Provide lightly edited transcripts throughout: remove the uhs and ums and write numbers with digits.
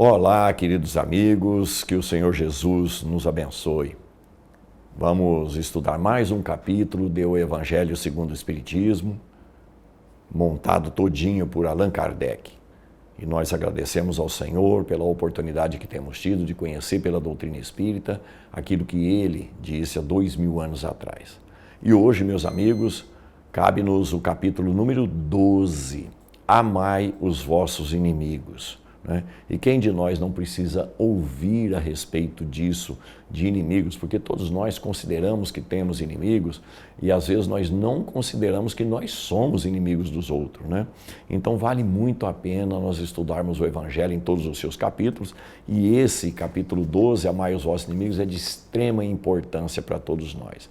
Olá, queridos amigos, que o Senhor Jesus nos abençoe. Vamos estudar mais um capítulo do Evangelho segundo o Espiritismo, montado todinho por Allan Kardec. E nós agradecemos ao Senhor pela oportunidade que temos tido de conhecer pela doutrina espírita aquilo que Ele disse há 2000 anos atrás. E hoje, meus amigos, cabe-nos o capítulo número 12, Amai os vossos inimigos. E quem de nós não precisa ouvir a respeito disso, de inimigos, porque todos nós consideramos que temos inimigos e às vezes nós não consideramos que nós somos inimigos dos outros, Então vale muito a pena nós estudarmos o Evangelho em todos os seus capítulos, e esse capítulo 12, Amai os vossos inimigos, é de extrema importância para todos nós.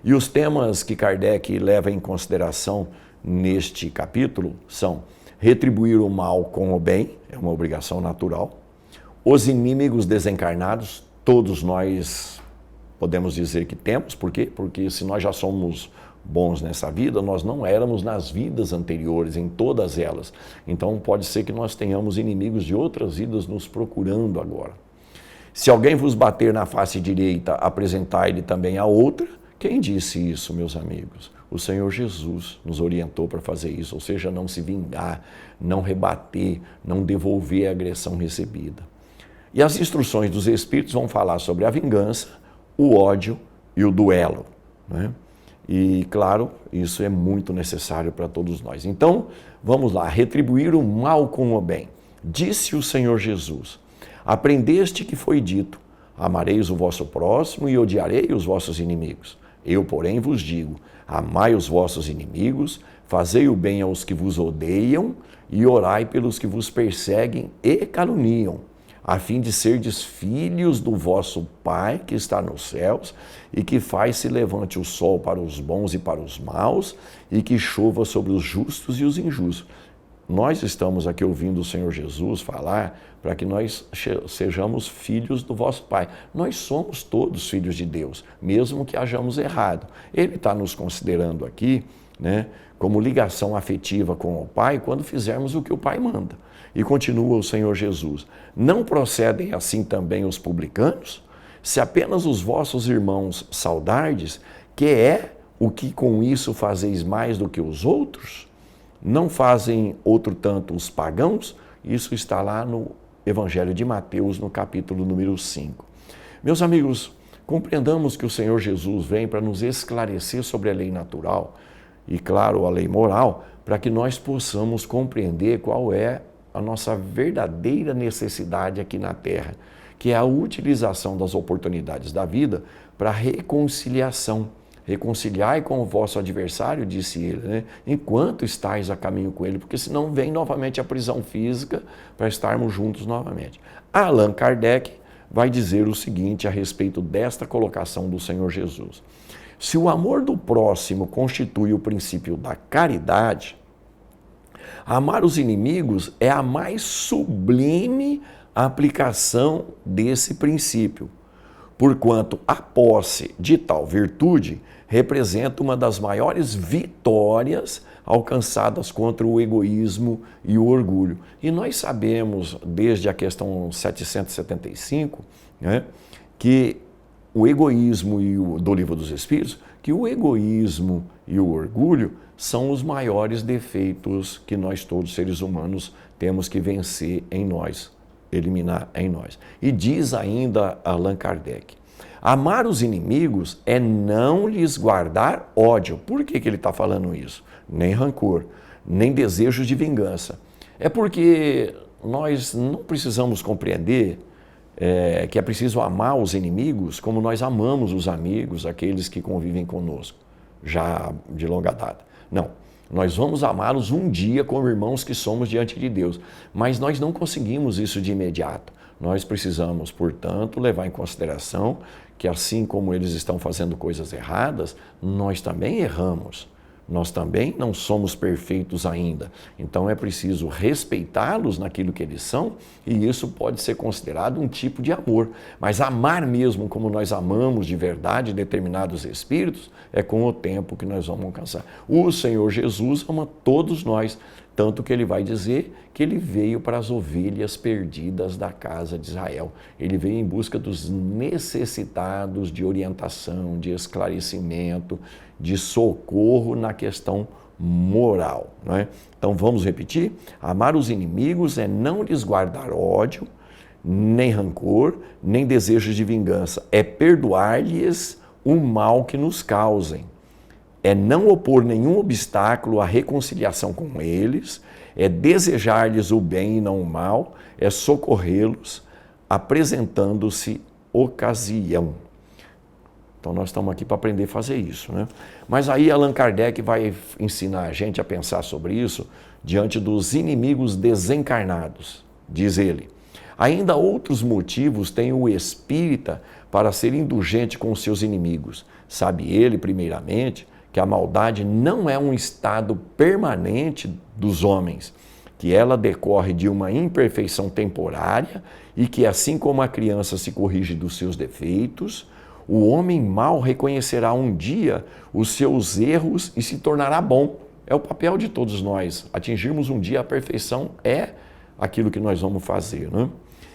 E os temas que Kardec leva em consideração neste capítulo são: retribuir o mal com o bem, é uma obrigação natural. Os inimigos desencarnados, todos nós podemos dizer que temos. Por quê? Porque se nós já somos bons nessa vida, nós não éramos nas vidas anteriores, em todas elas. Então pode ser que nós tenhamos inimigos de outras vidas nos procurando agora. Se alguém vos bater na face direita, apresentai-lhe também a outra. Quem disse isso, meus amigos? O Senhor Jesus nos orientou para fazer isso, ou seja, não se vingar, não rebater, não devolver a agressão recebida. E as instruções dos Espíritos vão falar sobre a vingança, o ódio e o duelo, E, claro, isso é muito necessário para todos nós. Então, vamos lá, retribuir o mal com o bem. Disse o Senhor Jesus: aprendeste que foi dito, amareis o vosso próximo e odiarei os vossos inimigos. Eu, porém, vos digo, amai os vossos inimigos, fazei o bem aos que vos odeiam e orai pelos que vos perseguem e caluniam, a fim de serdes filhos do vosso Pai que está nos céus e que faz se levante o sol para os bons e para os maus e que chova sobre os justos e os injustos. Nós estamos aqui ouvindo o Senhor Jesus falar para que nós sejamos filhos do vosso Pai. Nós somos todos filhos de Deus, mesmo que hajamos errado. Ele está nos considerando aqui, como ligação afetiva com o Pai quando fizermos o que o Pai manda. E continua o Senhor Jesus: não procedem assim também os publicanos? Se apenas os vossos irmãos saudardes, que é o que com isso fazeis mais do que os outros? Não fazem outro tanto os pagãos? Isso está lá no Evangelho de Mateus, no capítulo número 5. Meus amigos, compreendamos que o Senhor Jesus vem para nos esclarecer sobre a lei natural e, claro, a lei moral, para que nós possamos compreender qual é a nossa verdadeira necessidade aqui na Terra, que é a utilização das oportunidades da vida para reconciliação. Reconciliai com o vosso adversário, disse ele, enquanto estáis a caminho com ele, porque senão vem novamente a prisão física para estarmos juntos novamente. Allan Kardec vai dizer o seguinte a respeito desta colocação do Senhor Jesus: se o amor do próximo constitui o princípio da caridade, amar os inimigos é a mais sublime aplicação desse princípio, porquanto a posse de tal virtude representa uma das maiores vitórias alcançadas contra o egoísmo e o orgulho. E nós sabemos, desde a questão 775, que o egoísmo do Livro dos Espíritos, que o egoísmo e o orgulho são os maiores defeitos que nós todos, seres humanos, temos que vencer em nós, eliminar em nós. E diz ainda Allan Kardec: amar os inimigos é não lhes guardar ódio. Por que ele está falando isso? Nem rancor, nem desejos de vingança. É porque nós não precisamos compreender que é preciso amar os inimigos como nós amamos os amigos, aqueles que convivem conosco, já de longa data. Não. Nós vamos amá-los um dia como irmãos que somos diante de Deus, mas nós não conseguimos isso de imediato. Nós precisamos, portanto, levar em consideração que assim como eles estão fazendo coisas erradas, nós também erramos. Nós também não somos perfeitos ainda. Então é preciso respeitá-los naquilo que eles são, e isso pode ser considerado um tipo de amor. Mas amar mesmo como nós amamos de verdade determinados espíritos, é com o tempo que nós vamos alcançar. O Senhor Jesus ama todos nós, Tanto que ele vai dizer que ele veio para as ovelhas perdidas da casa de Israel. Ele veio em busca dos necessitados de orientação, de esclarecimento, de socorro na questão moral. Não é? Então vamos repetir? Amar os inimigos é não lhes guardar ódio, nem rancor, nem desejos de vingança. É perdoar-lhes o mal que nos causem. É não opor nenhum obstáculo à reconciliação com eles, é desejar-lhes o bem e não o mal, é socorrê-los, apresentando-se ocasião. Então nós estamos aqui para aprender a fazer isso, né? Mas aí Allan Kardec vai ensinar a gente a pensar sobre isso diante dos inimigos desencarnados, diz ele. Ainda outros motivos tem o espírita para ser indulgente com os seus inimigos. Sabe ele, primeiramente, que a maldade não é um estado permanente dos homens, que ela decorre de uma imperfeição temporária e que, assim como a criança se corrige dos seus defeitos, o homem mau reconhecerá um dia os seus erros e se tornará bom. É o papel de todos nós. Atingirmos um dia a perfeição é aquilo que nós vamos fazer, né?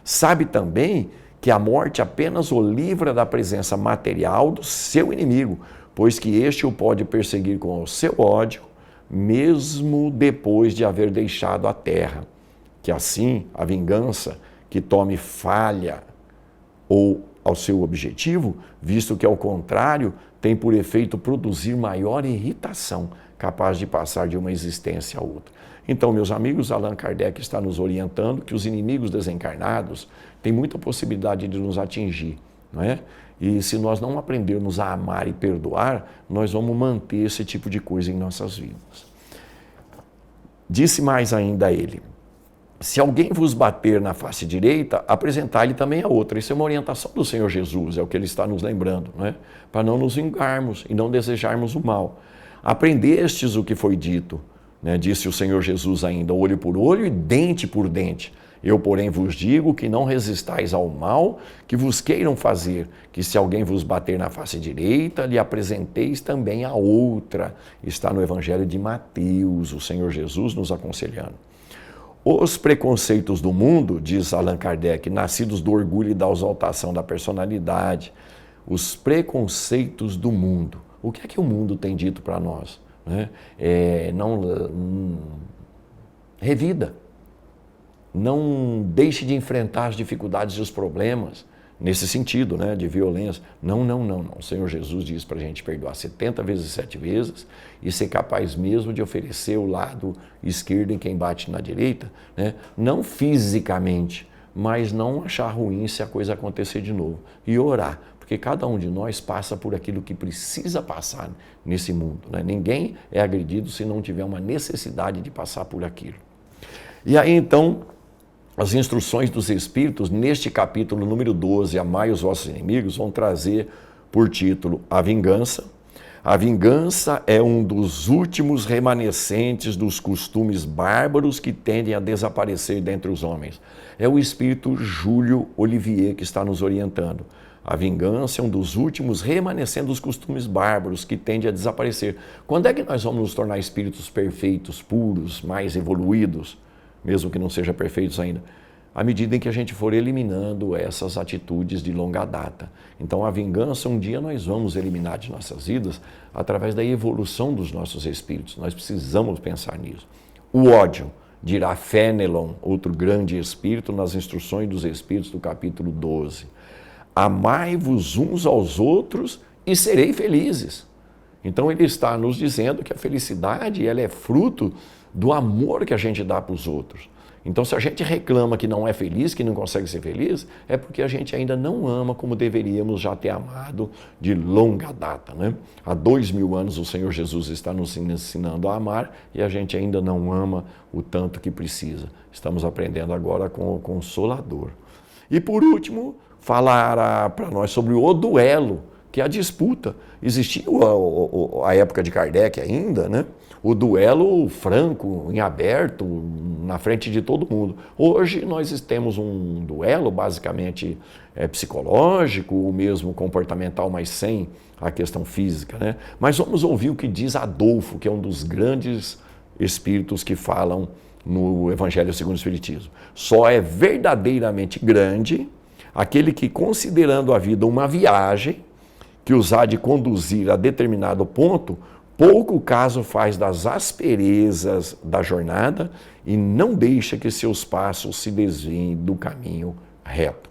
Sabe também que a morte apenas o livra da presença material do seu inimigo, pois que este o pode perseguir com o seu ódio, mesmo depois de haver deixado a terra. Que assim a vingança que tome falha ou ao seu objetivo, visto que ao contrário tem por efeito produzir maior irritação, capaz de passar de uma existência a outra. Então, meus amigos, Allan Kardec está nos orientando que os inimigos desencarnados têm muita possibilidade de nos atingir, não é? E se nós não aprendermos a amar e perdoar, nós vamos manter esse tipo de coisa em nossas vidas. Disse mais ainda ele: se alguém vos bater na face direita, apresentai-lhe também a outra. Isso é uma orientação do Senhor Jesus, é o que ele está nos lembrando, não é? Para não nos vingarmos e não desejarmos o mal. Aprendestes o que foi dito, né? Disse o Senhor Jesus ainda, olho por olho e dente por dente. Eu, porém, vos digo que não resistais ao mal que vos queiram fazer, que se alguém vos bater na face direita, lhe apresenteis também a outra. Está no Evangelho de Mateus, o Senhor Jesus nos aconselhando. Os preconceitos do mundo, diz Allan Kardec, nascidos do orgulho e da exaltação da personalidade, os preconceitos do mundo. O que é que o mundo tem dito para nós? Né? Revida. Não deixe de enfrentar as dificuldades e os problemas, nesse sentido, né, de violência. Não. O Senhor Jesus diz para a gente perdoar 70 vezes 7 vezes e ser capaz mesmo de oferecer o lado esquerdo em quem bate na direita, né? Não fisicamente, mas não achar ruim se a coisa acontecer de novo. E orar, porque cada um de nós passa por aquilo que precisa passar nesse mundo, né? Ninguém é agredido se não tiver uma necessidade de passar por aquilo. E aí, então, as instruções dos Espíritos, neste capítulo número 12, Amai os vossos inimigos, vão trazer por título a vingança. A vingança é um dos últimos remanescentes dos costumes bárbaros que tendem a desaparecer dentre os homens. É o Espírito Júlio Olivier que está nos orientando. A vingança é um dos últimos remanescentes dos costumes bárbaros que tendem a desaparecer. Quando é que nós vamos nos tornar espíritos perfeitos, puros, mais evoluídos? Mesmo que não sejam perfeitos ainda, à medida em que a gente for eliminando essas atitudes de longa data. Então a vingança um dia nós vamos eliminar de nossas vidas através da evolução dos nossos espíritos. Nós precisamos pensar nisso. O ódio, dirá Fénelon, outro grande espírito, nas instruções dos espíritos do capítulo 12. Amai-vos uns aos outros e serei felizes. Então ele está nos dizendo que a felicidade ela é fruto do amor que a gente dá para os outros. Então, se a gente reclama que não é feliz, que não consegue ser feliz, é porque a gente ainda não ama como deveríamos já ter amado de longa data, né? Há 2000 anos o Senhor Jesus está nos ensinando a amar e a gente ainda não ama o tanto que precisa. Estamos aprendendo agora com o Consolador. E por último, falar para nós sobre o duelo, que é a disputa. Existia a época de Kardec ainda, né? O duelo franco, em aberto, na frente de todo mundo. Hoje nós temos um duelo basicamente psicológico, ou mesmo comportamental, mas sem a questão física, né? Mas vamos ouvir o que diz Adolfo, que é um dos grandes espíritos que falam no Evangelho segundo o Espiritismo. Só é verdadeiramente grande aquele que, considerando a vida uma viagem, que os há de conduzir a determinado ponto, pouco caso faz das asperezas da jornada e não deixa que seus passos se desviem do caminho reto.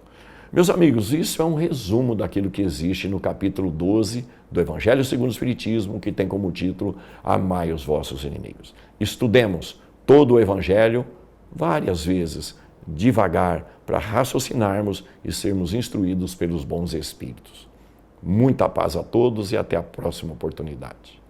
Meus amigos, isso é um resumo daquilo que existe no capítulo 12 do Evangelho segundo o Espiritismo, que tem como título Amai os vossos inimigos. Estudemos todo o Evangelho várias vezes, devagar, para raciocinarmos e sermos instruídos pelos bons espíritos. Muita paz a todos e até a próxima oportunidade.